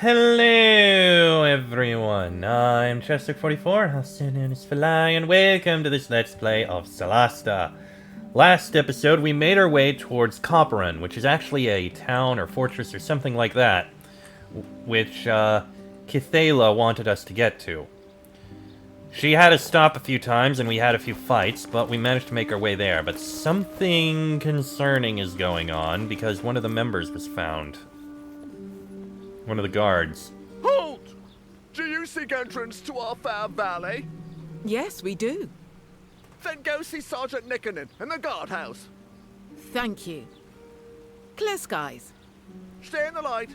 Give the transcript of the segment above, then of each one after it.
Hello everyone, I'm Chester44, also known as Fly, and welcome to this Let's Play of Solasta. Last episode we made our way towards Coparann, which is actually a town or fortress or something like that, which Kithala wanted us to get to. She had us stop a few times and we had a few fights, but we managed to make our way there. But something concerning is going on because one of the members was found. One of the guards. Halt! Do you seek entrance to our fair valley? Yes, we do. Then go see Sergeant Nickernin in the guardhouse. Thank you. Clear skies. Stay in the light.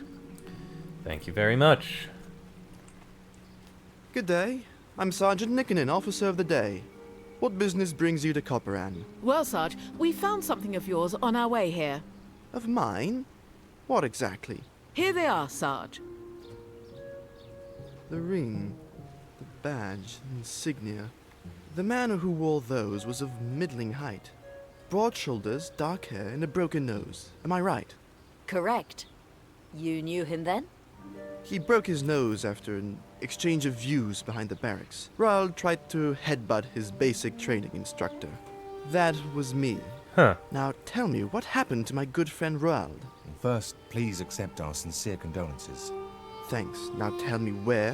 Thank you very much. Good day. I'm Sergeant Nickernin, Officer of the Day. What business brings you to Coparann? Well, Sarge, we found something of yours on our way here. Of mine? What exactly? Here they are, Sarge. The ring, the badge, insignia. The man who wore those was of middling height. Broad shoulders, dark hair, and a broken nose. Am I right? Correct. You knew him then? He broke his nose after an exchange of views behind the barracks. Roald tried to headbutt his basic training instructor. That was me. Huh. Now tell me, what happened to my good friend Roald? First, please accept our sincere condolences. Thanks. Now tell me where,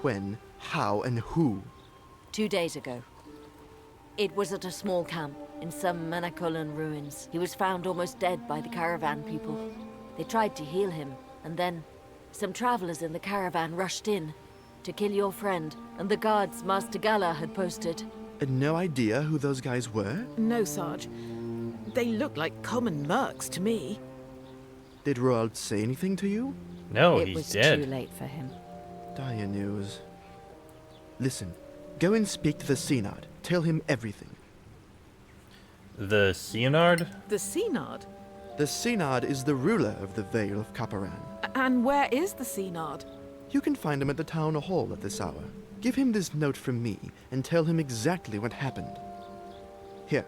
when, how, and who. 2 days ago. It was at a small camp in some Manakolan ruins. He was found almost dead by the caravan people. They tried to heal him, and then some travelers in the caravan rushed in to kill your friend and the guards Master Gala had posted. And no idea who those guys were? No, Sarge. They look like common mercs to me. Did Roald say anything to you? No, It he's was dead. too late for him. Dire news. Listen, go and speak to the Synod. Tell him everything. The Seonard? The Synod. The Synod is the ruler of the Vale of Coparann. And where is the Synod? You can find him at the town hall at this hour. Give him this note from me and tell him exactly what happened. Here,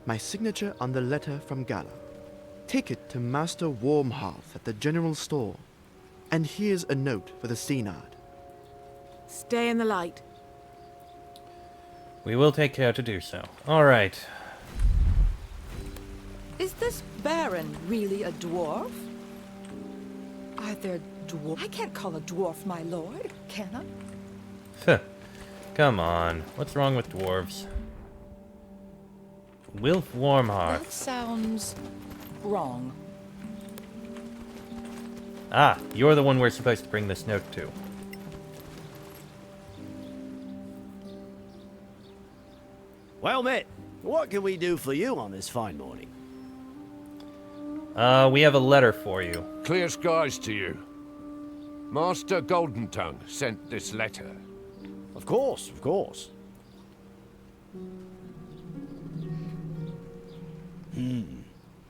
my signature on the letter from Gala. Take it to Master Warmhearth at the general store. And here's a note for the Synod. Stay in the light. We will take care to do so. Alright. Is this Baron really a dwarf? Are there dwarf? I can't call a dwarf my lord, can I? Come on. What's wrong with dwarves? Wilf Warmhearth. That sounds wrong. Ah, you're the one we're supposed to bring this note to. Well met, what can we do for you on this fine morning? We have a letter for you. Clear skies to you. Master Golden Tongue sent this letter. Of course, of course.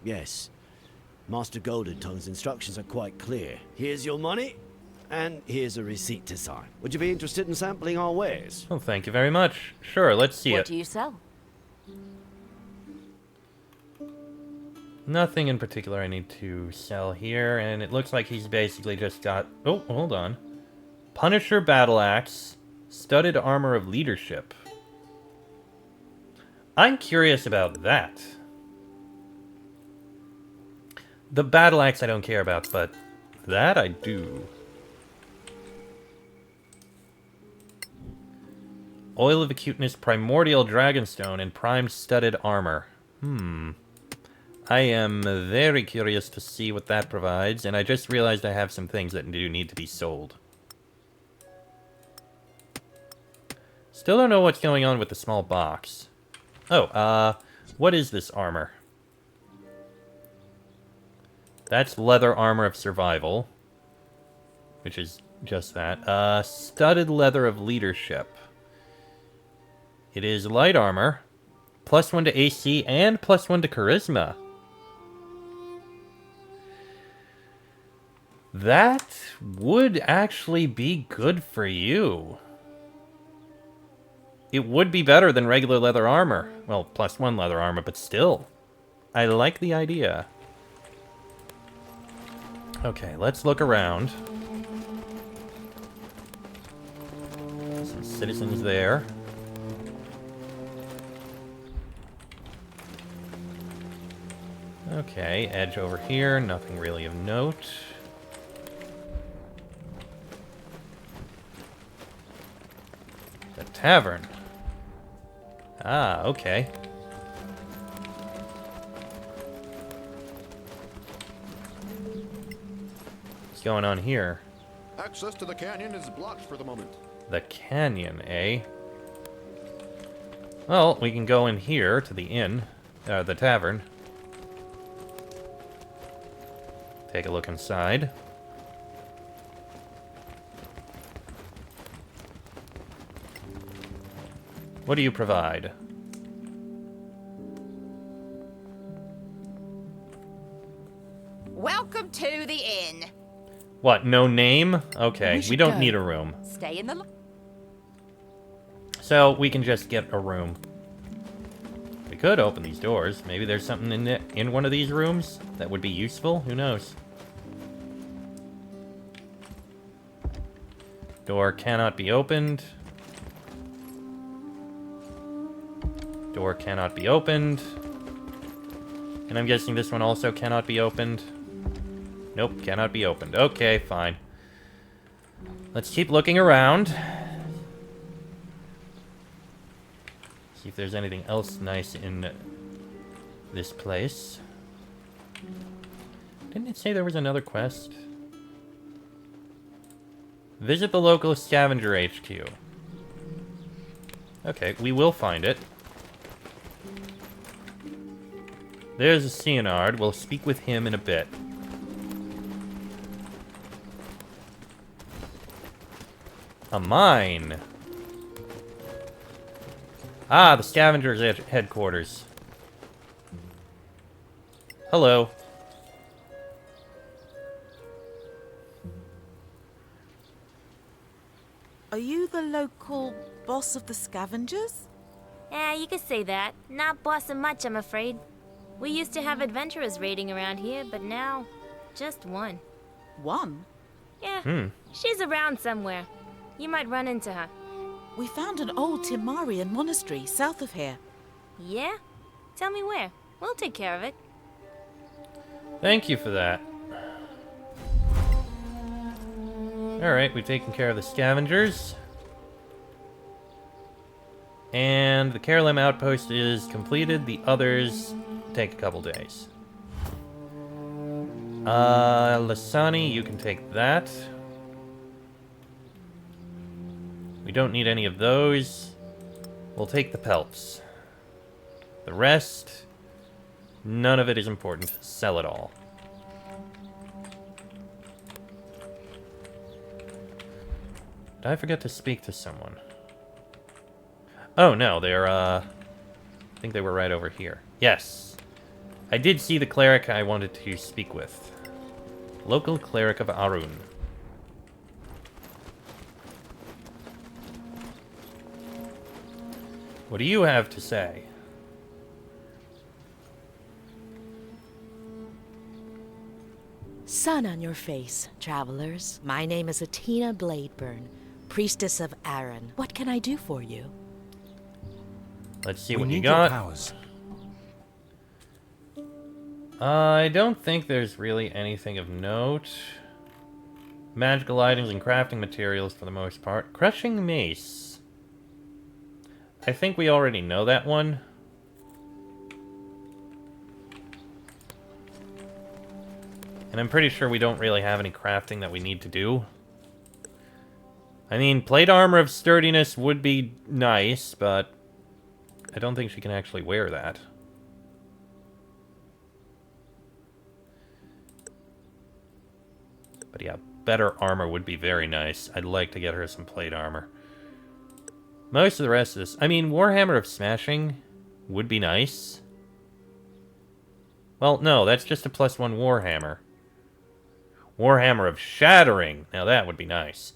Yes. Master Golden Tongue's instructions are quite clear. Here's your money, and here's a receipt to sign. Would you be interested in sampling our wares? Well, thank you very much. Sure, let's see What it. do you sell? Nothing in particular I need to sell here, and it looks like he's basically just got... Oh, hold on. Punisher Battle Axe, Studded Armor of Leadership. I'm curious about that. The Battle Axe I don't care about, but that I do. Oil of Acuteness, Primordial Dragonstone, and Primed Studded Armor. I am very curious to see what that provides, and I just realized I have some things that do need to be sold. Still don't know what's going on with the small box. Oh, what is this armor? That's leather armor of survival, which is just that. Studded leather of leadership. It is light armor, +1 to AC and +1 to charisma. That would actually be good for you. It would be better than regular leather armor. Well, +1 leather armor, but still. I like the idea. Okay, let's look around. citizens there. Okay, edge over here, nothing really of note. The tavern. Ah, okay. What's going on here? Access to the canyon is blocked for the moment. The canyon, eh? Well, we can go in here to the inn, the tavern. Take a look inside. What do you provide? Welcome to the inn. What, no name? Okay, we don't need a room. Stay in the... So, we can just get a room. We could open these doors. Maybe there's something in one of these rooms that would be useful. Who knows? Door cannot be opened. Door cannot be opened. And I'm guessing this one also cannot be opened. Nope, cannot be opened. Okay, fine. Let's keep looking around. See if there's anything else nice in this place. Didn't it say there was another quest? Visit the local scavenger HQ. Okay, we will find it. There's a Cianard. We'll speak with him in a bit. A mine. Ah, the scavenger's headquarters. Hello. Are you the local boss of the scavengers? Yeah, you could say that. Not bossing much, I'm afraid. We used to have adventurers raiding around here, but now, just one. One? Yeah, she's around somewhere. You might run into her. We found an old Timarian monastery south of here. Yeah? Tell me where. We'll take care of it. Thank you for that. Alright, we've taken care of the scavengers. And the Carolim outpost is completed. The others take a couple days. Lasani, you can take that. We don't need any of those. We'll take the pelts. The rest, none of it is important. Sell it all. Did I forget to speak to someone? Oh, no, they're, I think they were right over here. Yes. I did see the cleric I wanted to speak with. Local cleric of Arun. What do you have to say? Sun on your face, travelers. My name is Atina Bladeburn, priestess of Aaron. What can I do for you? Let's see We what you need got. your powers. I don't think there's really anything of note. Magical items and crafting materials for the most part. Crushing mace. I think we already know that one. And I'm pretty sure we don't really have any crafting that we need to do. I mean, plate armor of sturdiness would be nice, but I don't think she can actually wear that. But yeah, better armor would be very nice. I'd like to get her some plate armor. Most of the rest of this... I mean, Warhammer of Smashing would be nice. Well, no, that's just a +1 Warhammer. Warhammer of Shattering. Now that would be nice.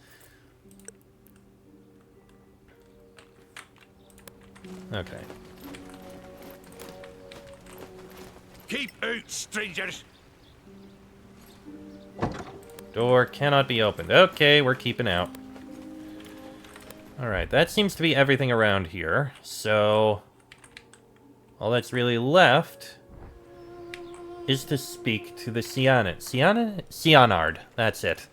Okay. Keep out, strangers! Door cannot be opened. Okay, we're keeping out. Alright, that seems to be everything around here. So, all that's really left is to speak to the Sionard. That's it.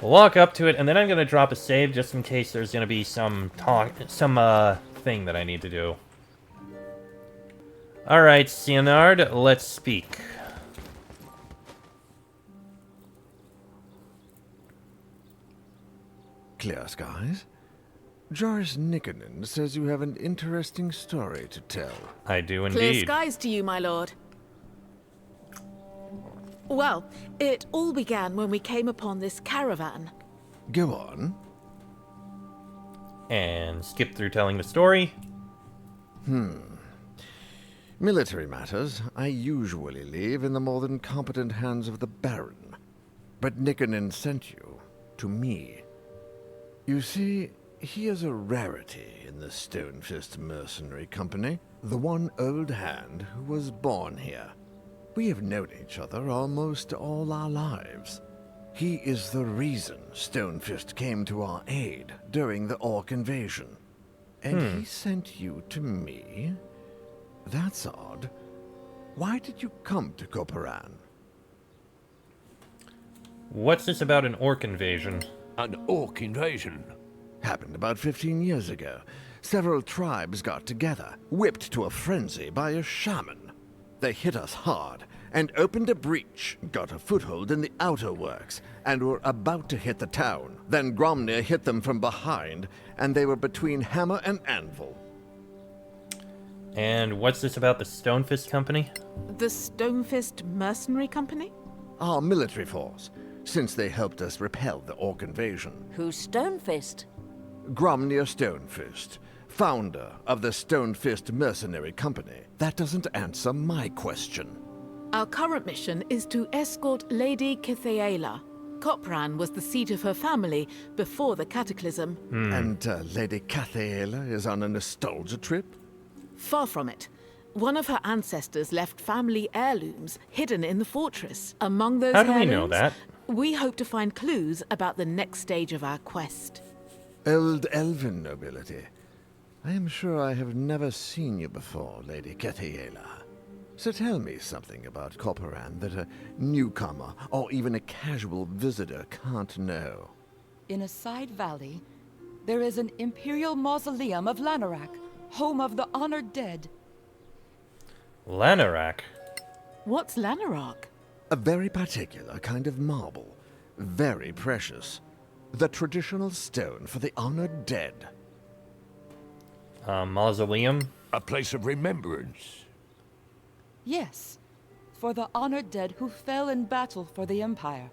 We'll walk up to it, and then I'm going to drop a save just in case there's going to be some thing that I need to do. Alright, Sionard, let's speak. Clear skies? Joris Nikkonen says you have an interesting story to tell. I do indeed. Clear skies to you, my lord. Well, it all began when we came upon this caravan. Go on. And skip through telling the story. Military matters I usually leave in the more than competent hands of the Baron. But Nikkonen sent you to me. You see, he is a rarity in the Stonefist Mercenary Company, the one old hand who was born here. We have known each other almost all our lives. He is the reason Stonefist came to our aid during the Orc invasion. And he sent you to me? That's odd. Why did you come to Coparann? What's this about an orc invasion? An orc invasion? Happened about 15 years ago. Several tribes got together, whipped to a frenzy by a shaman. They hit us hard and opened a breach, got a foothold in the outer works, and were about to hit the town. Then Gromnir hit them from behind, and they were between hammer and anvil. And what's this about the Stonefist Company? The Stonefist Mercenary Company? Our military force, since they helped us repel the Orc invasion. Who's Stonefist? Gromnir Stonefist, founder of the Stonefist Mercenary Company. That doesn't answer my question. Our current mission is to escort Lady Kithaela. Coparann was the seat of her family before the cataclysm. And Lady Cathaela is on a nostalgia trip? Far from it. One of her ancestors left family heirlooms hidden in the fortress. Among those How do we heirlooms, know that? we hope to find clues about the next stage of our quest. Old elven nobility. I am sure I have never seen you before, Lady Cathaela. So tell me something about Coparann that a newcomer or even a casual visitor can't know. In a side valley, there is an imperial mausoleum of Lanarak, home of the honored dead. Lanarak? What's Lanarak? A very particular kind of marble. Very precious. The traditional stone for the honored dead. Mausoleum? A place of remembrance. Yes, for the honored dead who fell in battle for the Empire.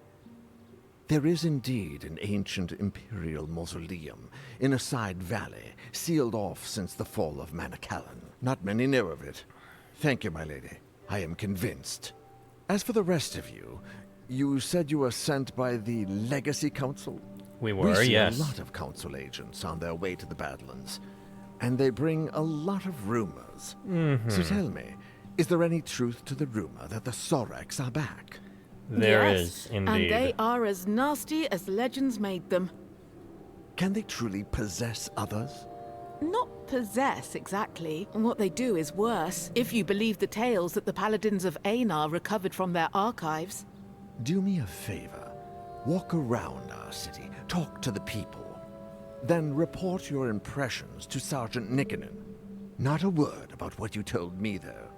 There is indeed an ancient imperial mausoleum in a side valley, sealed off since the fall of Manacalon. Not many know of it. Thank you, my lady. I am convinced. As for the rest of you, you said you were sent by the Legacy Council? We were, see yes. a lot of council agents on their way to the Badlands, and they bring a lot of rumors. So tell me, is there any truth to the rumor that the Sorax are back? There Yes, is, indeed. And they are as nasty as legends made them. Can they truly possess others? Not possess, exactly. What they do is worse, if you believe the tales that the Paladins of Einar recovered from their archives. Do me a favor. Walk around our city, talk to the people. Then report your impressions to Sergeant Nikkonen. Not a word about what you told me, though.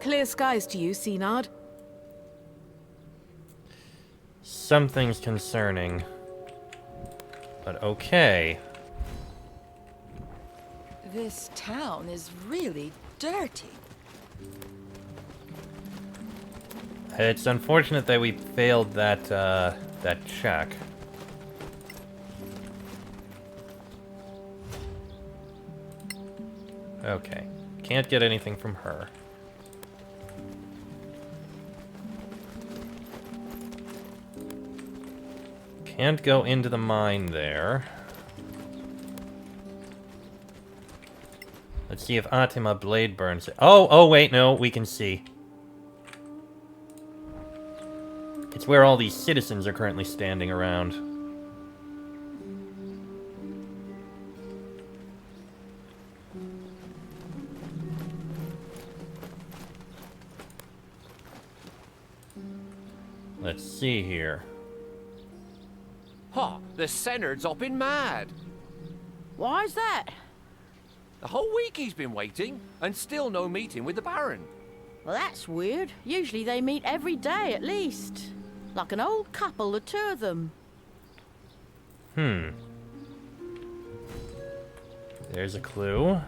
Clear skies to you, Sionard. Something's concerning. But okay. This town is really dirty. It's unfortunate that we failed that, that check. Okay. Can't get anything from her. Can't go into the mine there. Let's see if Atima Blade burns it. Oh, wait, no, we can see. It's where all these citizens are currently standing around. Let's see here. Ha! The Senard's hopping mad. Why's that? The whole week he's been waiting, and still no meeting with the Baron. Well, that's weird. Usually they meet every day at least. Like an old couple, the two of them. There's a clue.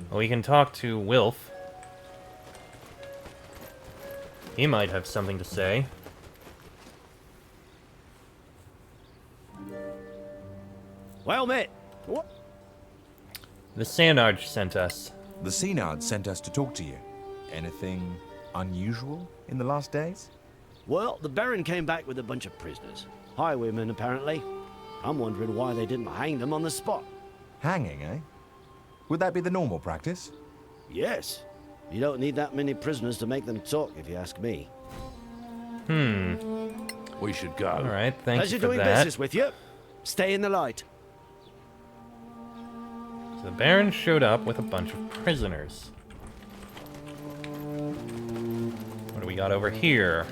Well, we can talk to Wilf. He might have something to say. Well met. What? The Sanarge sent us. The Senard sent us to talk to you. Anything unusual in the last days? Well, the Baron came back with a bunch of prisoners. Highwaymen, apparently. I'm wondering why they didn't hang them on the spot. Hanging, eh? Would that be the normal practice? Yes. You don't need that many prisoners to make them talk, if you ask me. We should go. Alright, thank Pleasure you for doing that. business with you. Stay in the light. So the Baron showed up with a bunch of prisoners. What do we got over here?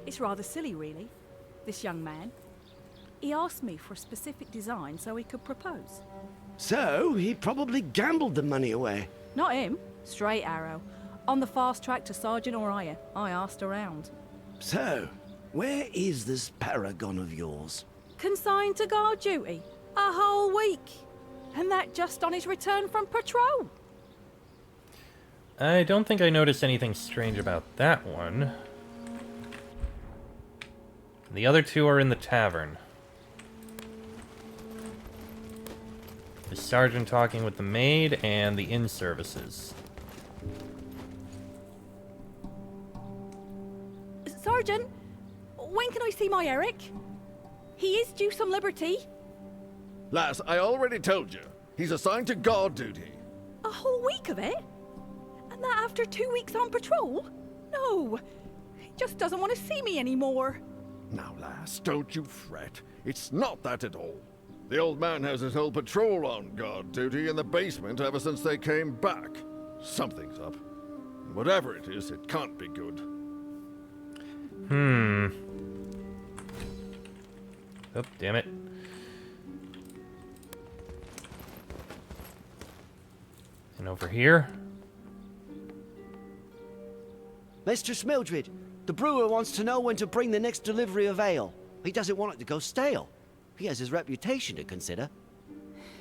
It's rather silly, really, this young man. He asked me for a specific design so he could propose. So, he probably gambled the money away. Not him. Straight arrow. On the fast track to Sergeant or higher. I asked around. So, where is this paragon of yours? Consigned to guard duty. A whole week. And that just on his return from patrol. I don't think I noticed anything strange about that one. The other two are in the tavern. The sergeant talking with the maid and the inn services. Sergeant, when can I see my Eric? He is due some liberty. Lass, I already told you. He's assigned to guard duty. A whole week of it? And that after 2 weeks on patrol? No, he just doesn't want to see me anymore. Now, lass, don't you fret. It's not that at all. The old man has his whole patrol on guard duty in the basement ever since they came back. Something's up. Whatever it is, it can't be good. Oh, damn it. And over here? Mistress Mildred, the brewer wants to know when to bring the next delivery of ale. He doesn't want it to go stale. He has his reputation to consider.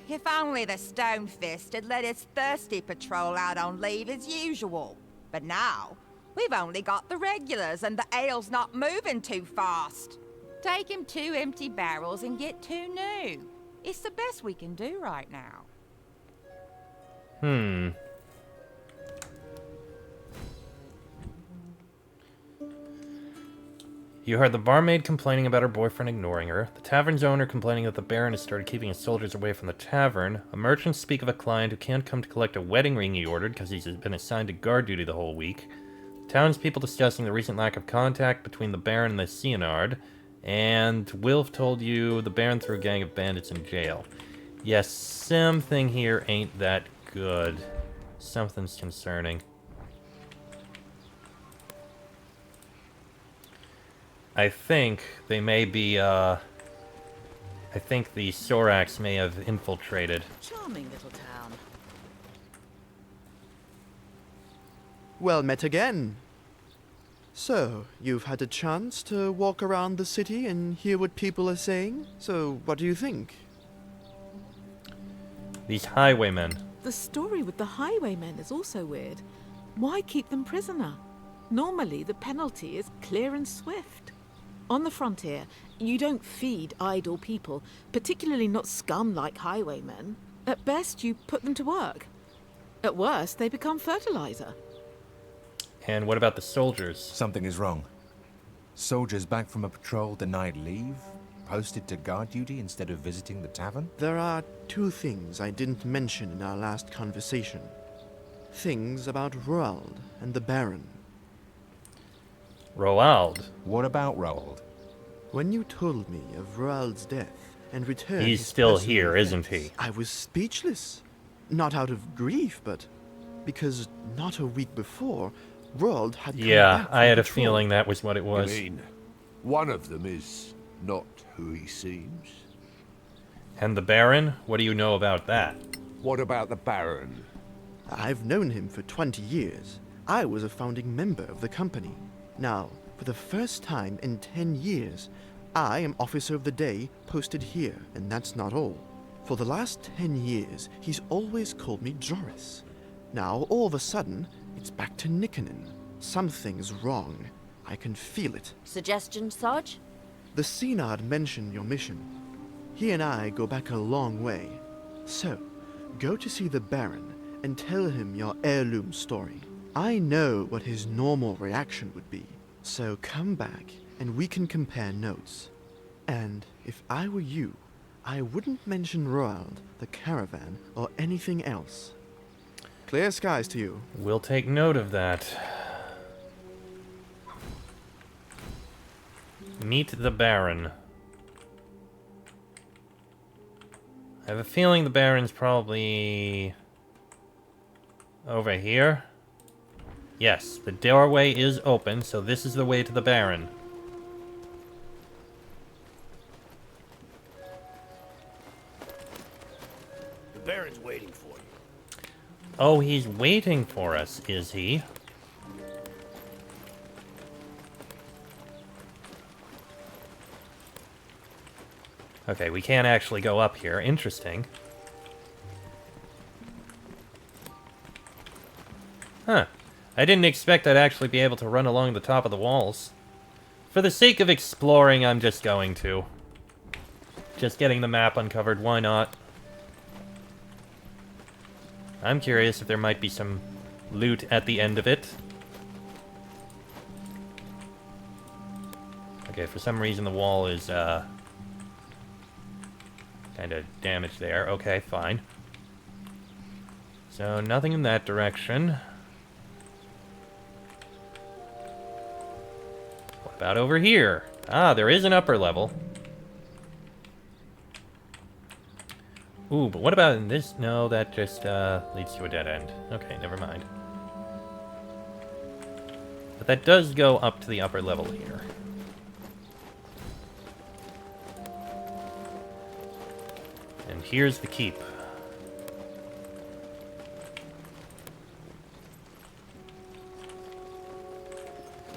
If only the Stonefist had let his thirsty patrol out on leave as usual. But now, we've only got the regulars and the ale's not moving too fast. Take him 2 empty barrels and get 2 new. It's the best we can do right now. You heard the barmaid complaining about her boyfriend ignoring her, the tavern's owner complaining that the Baron has started keeping his soldiers away from the tavern, a merchant speak of a client who can't come to collect a wedding ring he ordered because he's been assigned to guard duty the whole week, townspeople discussing the recent lack of contact between the Baron and the Seanard, and Wilf told you the Baron threw a gang of bandits in jail. Yes, something here ain't that good. Something's concerning. I think they may be, I think the Sorax may have infiltrated. Charming little town. Well met again. So, you've had a chance to walk around the city and hear what people are saying? So, what do you think? These highwaymen. The story with the highwaymen is also weird. Why keep them prisoner? Normally, the penalty is clear and swift. On the frontier, you don't feed idle people, particularly not scum like highwaymen. At best, you put them to work. At worst, they become fertilizer. And what about the soldiers? Something is wrong. Soldiers back from a patrol denied leave? posted to guard duty instead of visiting the tavern? There are two things I didn't mention in our last conversation. Things about Roald and the Baron. Roald? What about Roald? When you told me of Roald's death and returned He's his still personal here, effects, isn't he? I was speechless. Not out of grief, but because not a week before, Roald had come Yeah, back I had from a patrol. feeling that was what it was. You mean, one of them is not who he seems? And the Baron? What do you know about that? What about the Baron? I've known him for 20 years. I was a founding member of the company. Now, for the first time in 10 years, I am Officer of the Day posted here, and that's not all. For the last 10 years, he's always called me Joris. Now, all of a sudden, it's back to Nikkonen. Something's wrong. I can feel it. Suggestion, Sarge? The Synod mentioned your mission. He and I go back a long way. So, go to see the Baron and tell him your heirloom story. I know what his normal reaction would be. So come back and we can compare notes. And if I were you, I wouldn't mention Roald, the caravan, or anything else. Clear skies to you. We'll take note of that. Meet the Baron. I have a feeling the Baron's probably over here. Yes, the doorway is open, so this is the way to the Baron. The Baron's waiting for you. Oh, he's waiting for us, is he? Okay, we can't actually go up here. Interesting. Huh. I didn't expect I'd actually be able to run along the top of the walls. For the sake of exploring, I'm just going to. Just getting the map uncovered, why not? I'm curious if there might be some loot at the end of it. Okay, for some reason the wall is, kind of damaged there. Okay, fine. So, nothing in that direction. What about over here? Ah, there is an upper level. Ooh, but what about in this? No, that just leads to a dead end. Okay, never mind. But that does go up to the upper level here. And here's the keep.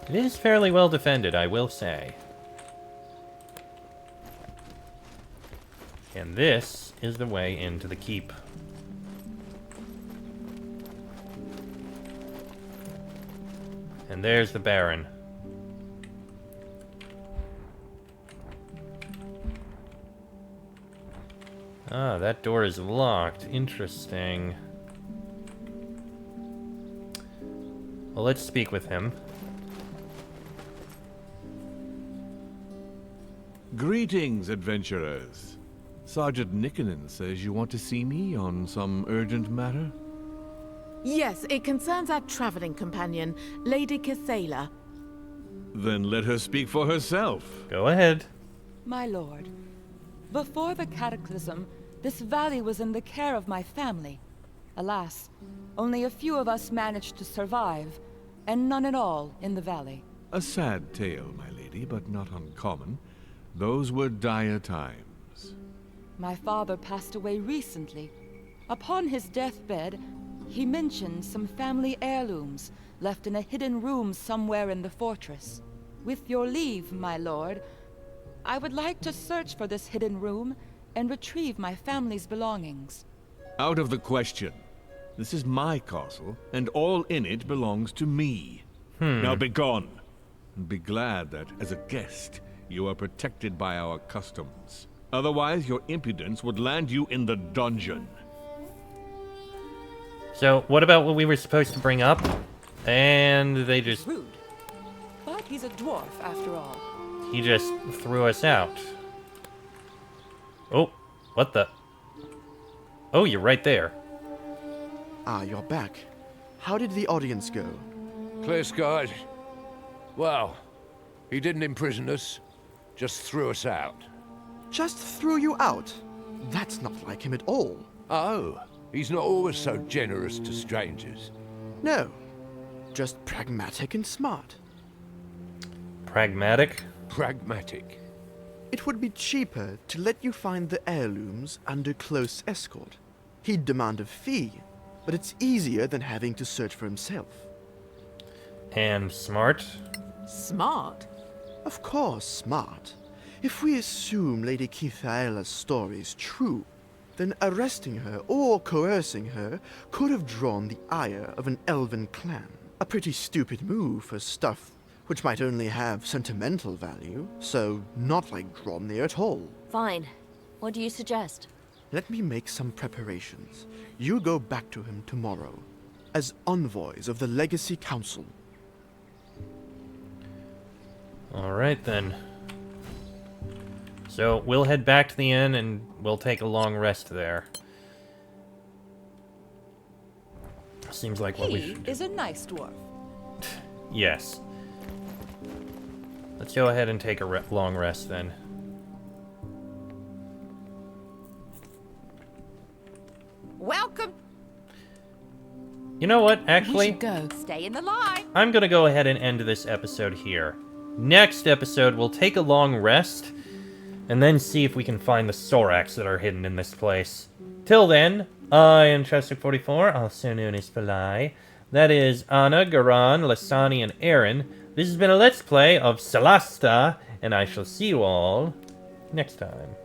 It is fairly well defended, I will say. And this is the way into the keep. And there's the Baron. Ah, that door is locked. Interesting. Well, let's speak with him. Greetings, adventurers. Sergeant Nikkonen says you want to see me on some urgent matter? Yes, it concerns our traveling companion, Lady Casela. Then let her speak for herself. Go ahead. My lord, before the cataclysm, this valley was in the care of my family. Alas, only a few of us managed to survive, and none at all in the valley. A sad tale, my lady, but not uncommon. Those were dire times. My father passed away recently. Upon his deathbed, he mentioned some family heirlooms left in a hidden room somewhere in the fortress. With your leave, my lord, I would like to search for this hidden room and retrieve my family's belongings. Out of the question. This is my castle, and all in it belongs to me. Now begone, and be glad that, as a guest, you are protected by our customs. Otherwise, your impudence would land you in the dungeon. So, what about what we were supposed to bring up? And they just... Rude. But he's a dwarf, after all. He just threw us out. What the? Oh, you're right there. Ah, you're back. How did the audience go? Clear skies. Well, he didn't imprison us, just threw us out. Just threw you out? That's not like him at all. Oh, he's not always so generous to strangers. No, just pragmatic and smart. Pragmatic? Pragmatic. It would be cheaper to let you find the heirlooms under close escort. He'd demand a fee, but it's easier than having to search for himself. And smart? Smart? Of course, smart. If we assume Lady Keithaela's story is true, then arresting her or coercing her could have drawn the ire of an elven clan. A pretty stupid move for stuff which might only have sentimental value, so not like Dromnir at all. Fine. What do you suggest? Let me make some preparations. You go back to him tomorrow, as envoys of the Legacy Council. Alright then. So, we'll head back to the inn and we'll take a long rest there. Seems like what we He should do. is a nice dwarf. Yes. Let's go ahead and take a long rest then. Welcome. You know what, actually? Go. Stay in the line. I'm gonna go ahead and end this episode here. Next episode, we'll take a long rest, and then see if we can find the Sorax that are hidden in this place. Till then, I am Chester44, also known as Falai. That is Anna, Garan, Lasani, and Aaron. This has been a Let's Play of Solasta, and I shall see you all next time.